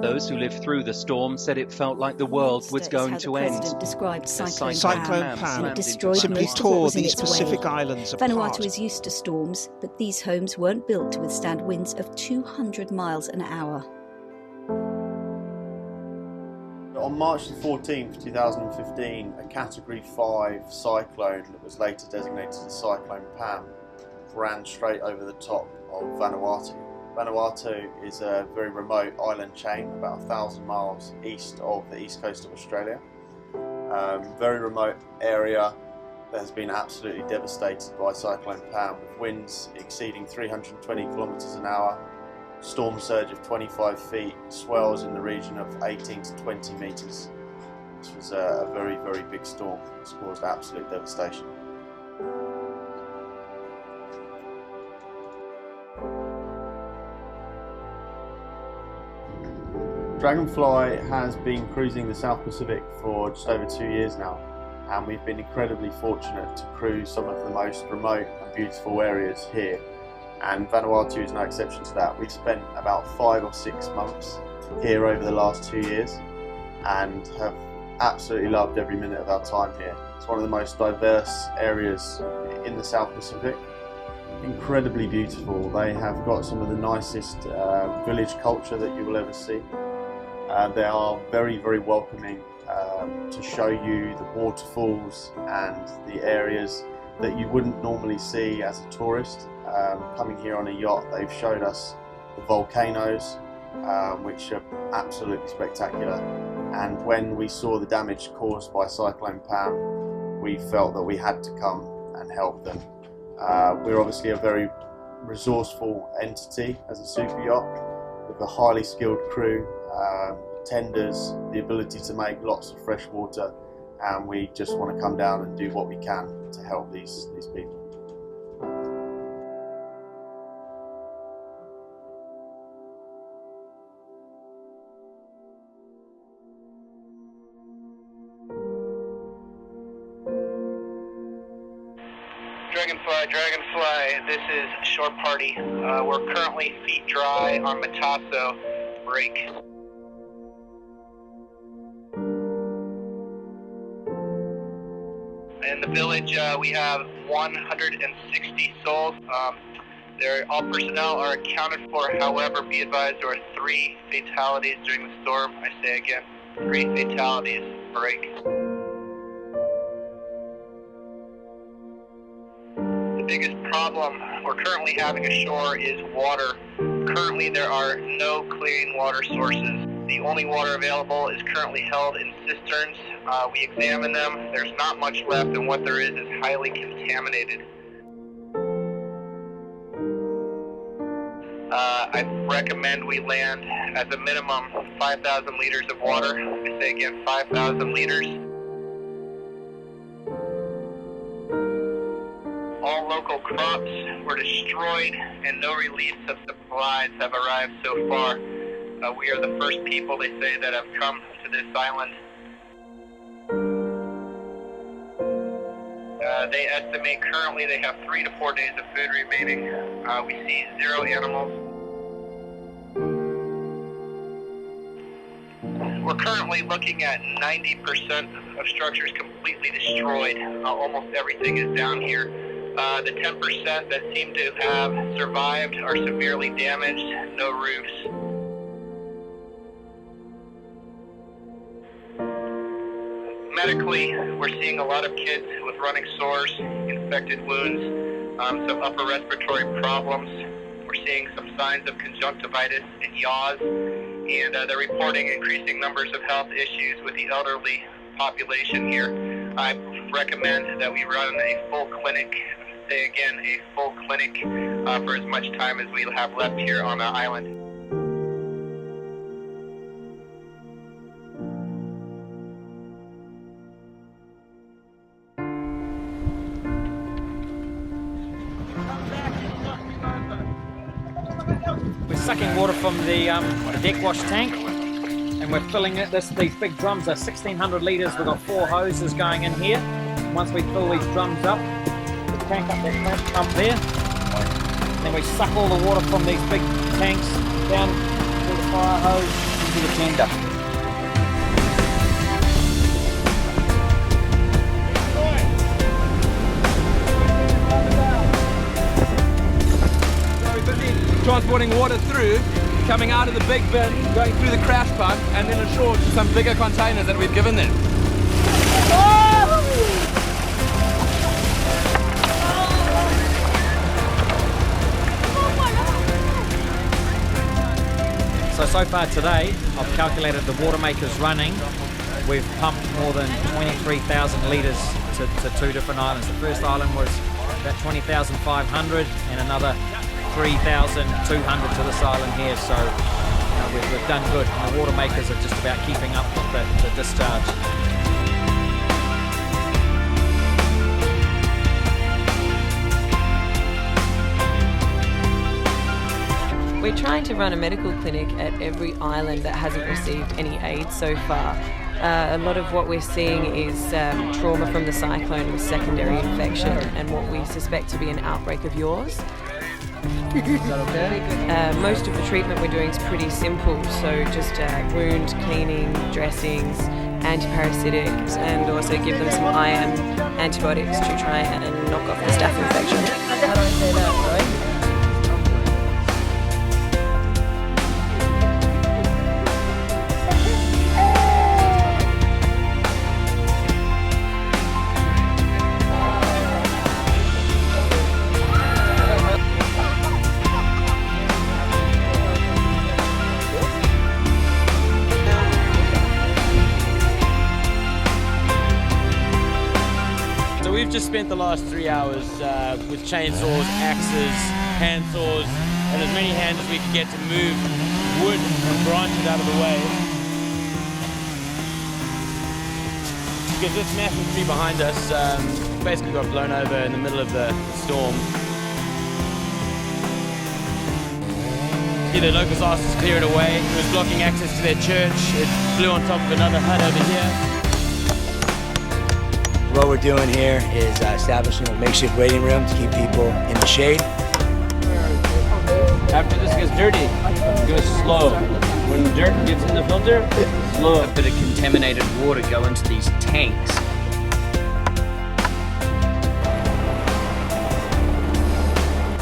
Those who lived through the storm said it felt like the world was going to end. The President described Cyclone Pam it destroyed simply most of what tore was in these its Pacific way. islands apart. Vanuatu is used to storms, but these homes weren't built to withstand winds of 200 miles an hour. On March the 14th, 2015, a Category 5 cyclone that was later designated as Cyclone Pam ran straight over the top of Vanuatu. Vanuatu is a very remote island chain, about 1,000 miles east of the east coast of Australia. Very remote area that has been absolutely devastated by Cyclone Pam, with winds exceeding 320 kilometres an hour, storm surge of 25 feet, swells in the region of 18 to 20 metres. This was a very, very big storm. It's caused absolute devastation. Dragonfly has been cruising the South Pacific for just over 2 years now, and we've been incredibly fortunate to cruise some of the most remote and beautiful areas here, and Vanuatu is no exception to that. We've spent about 5 or 6 months here over the last 2 years and have absolutely loved every minute of our time here. It's one of the most diverse areas in the South Pacific. Incredibly beautiful. They have got some of the nicest village culture that you will ever see. They are very, very welcoming to show you the waterfalls and the areas that you wouldn't normally see as a tourist. Coming here on a yacht, they've showed us the volcanoes, which are absolutely spectacular. And when we saw the damage caused by Cyclone Pam, we felt that we had to come and help them. We're obviously a very resourceful entity as a super yacht with a highly skilled crew, tenders, the ability to make lots of fresh water, and we just want to come down and do what we can to help these people. Dragonfly, this is Shore Party. We're currently feet dry on Matasso break. In the village, we have 160 souls. All personnel are accounted for. However, be advised there are 3 fatalities during the storm. I say again, 3 fatalities break. The biggest problem we're currently having ashore is water. Currently, there are no clean water sources. The only water available is currently held in cisterns. We examine them. There's not much left, and what there is highly contaminated. I recommend we land as a minimum 5,000 liters of water. I say again, 5,000 liters. All local crops were destroyed, and no relief of supplies have arrived so far. We are the first people, they say, that have come to this island. They estimate currently they have 3 to 4 days of food remaining. We see 0 animals. We're currently looking at 90% of structures completely destroyed. Almost everything is down here. The 10% that seem to have survived are severely damaged, no roofs. Medically, we're seeing a lot of kids with running sores, infected wounds, some upper respiratory problems. We're seeing some signs of conjunctivitis and yaws, and they're reporting increasing numbers of health issues with the elderly population here. I recommend that we run a full clinic, say again, a full clinic for as much time as we have left here on the island. We're sucking water from the deck wash tank, and we're filling it. These big drums are 1,600 litres. We've got 4 hoses going in here. Once we fill these drums up, we tank up that pump there. Then we suck all the water from these big tanks down to the fire hose to the tender. Transporting water through, coming out of the big bin, going through the crash pump, and then ashore to some bigger containers that we've given them. So far today, I've calculated the water makers running. We've pumped more than 23,000 litres to two different islands. The first island was about 20,500 and another 3,200 to this island here, so we've done good. And the water makers are just about keeping up with the discharge. We're trying to run a medical clinic at every island that hasn't received any aid so far. A lot of what we're seeing is trauma from the cyclone with secondary infection and what we suspect to be an outbreak of yaws. Is that okay? Most of the treatment we're doing is pretty simple, so just wound cleaning, dressings, antiparasitics, and also give them some IM antibiotics to try and knock off the staph infection. How do I say that, right? We've just spent the last 3 hours with chainsaws, axes, hand saws, and as many hands as we could get to move wood and branches out of the way. Because this massive tree behind us basically got blown over in the middle of the storm. The locals asked us to clear it away. It was blocking access to their church. It flew on top of another hut over here. What we're doing here is establishing a makeshift waiting room to keep people in the shade. After this gets dirty, go slow. When dirt gets in the filter, slow. A bit of contaminated water go into these tanks.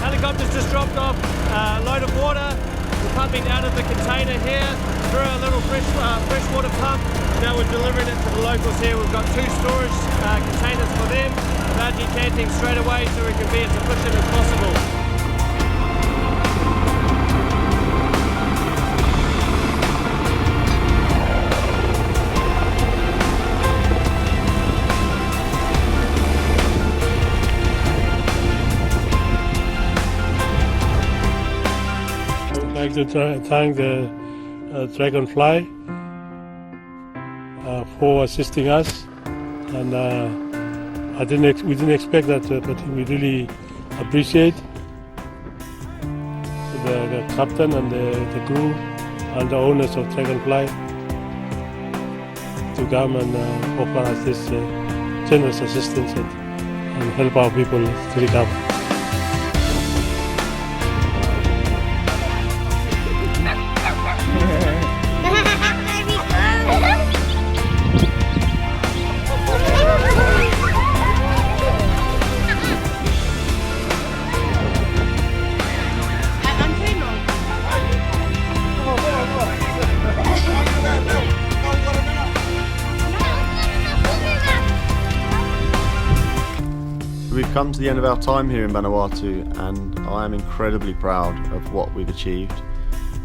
Helicopters just dropped off a load of water. We're pumping out of the container here through a little freshwater pump. Now we're delivering it to the locals here. We've got 2 storage containers for them. They're decanting straight away so we can be as efficient as possible. I'd like to thank the Dragonfly for assisting us, and we didn't expect that, but we really appreciate the captain and the crew and the owners of Dragonfly to come and offer us this generous assistance and help our people to recover. We've come to the end of our time here in Vanuatu, and I am incredibly proud of what we've achieved.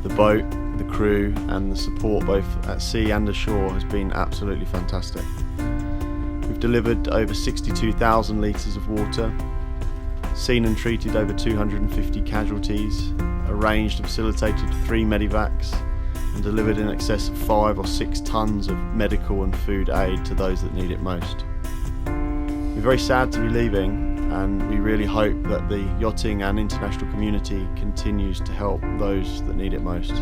The boat, the crew and the support both at sea and ashore has been absolutely fantastic. We've delivered over 62,000 litres of water, seen and treated over 250 casualties, arranged and facilitated 3 medivacs and delivered in excess of 5 or 6 tonnes of medical and food aid to those that need it most. We're very sad to be leaving, and we really hope that the yachting and international community continues to help those that need it most.